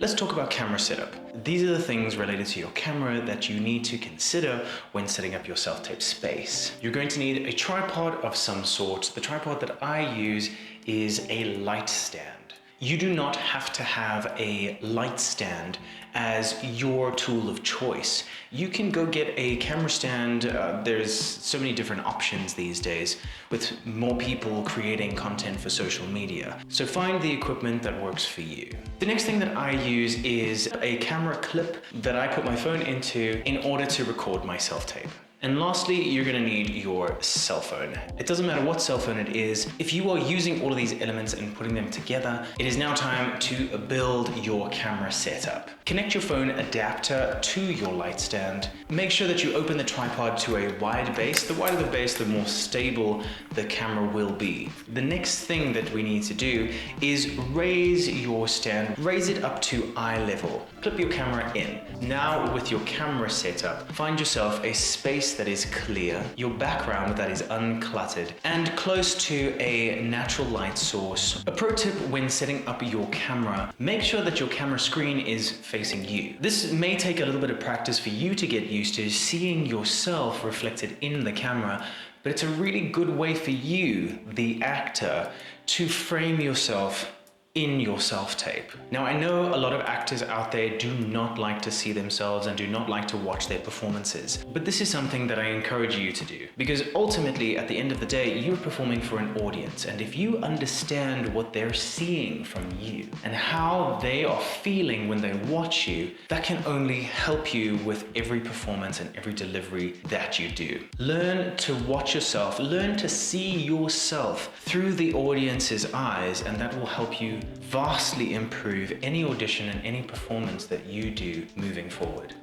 Let's talk about camera setup. These are the things related to your camera that you need to consider when setting up your self-tape space. You're going to need a tripod of some sort. The tripod that I use is a light stand. You do not have to have a light stand as your tool of choice. You can go get a camera stand. There's so many different options these days with more people creating content for social media. So find the equipment that works for you. The next thing that I use is a camera clip that I put my phone into in order to record my self-tape. And lastly, you're gonna need your cell phone. It doesn't matter what cell phone it is. If you are using all of these elements and putting them together, it is now time to build your camera setup. Connect your phone adapter to your light stand. Make sure that you open the tripod to a wide base. The wider the base, the more stable the camera will be. The next thing that we need to do is raise your stand, raise it up to eye level. Clip your camera in. Now with your camera setup, find yourself a space that is clear, your background that is uncluttered, and close to a natural light source. A pro tip when setting up your camera, make sure that your camera screen is facing you. This may take a little bit of practice for you to get used to seeing yourself reflected in the camera, but it's a really good way for you, the actor, to frame yourself in your self-tape. Now, I know a lot of actors out there do not like to see themselves and do not like to watch their performances, but this is something that I encourage you to do, because ultimately at the end of the day, you're performing for an audience, and if you understand what they're seeing from you and how they are feeling when they watch you, that can only help you with every performance and every delivery that you do. Learn to watch yourself, learn to see yourself through the audience's eyes, and that will help you vastly improve any audition and any performance that you do moving forward.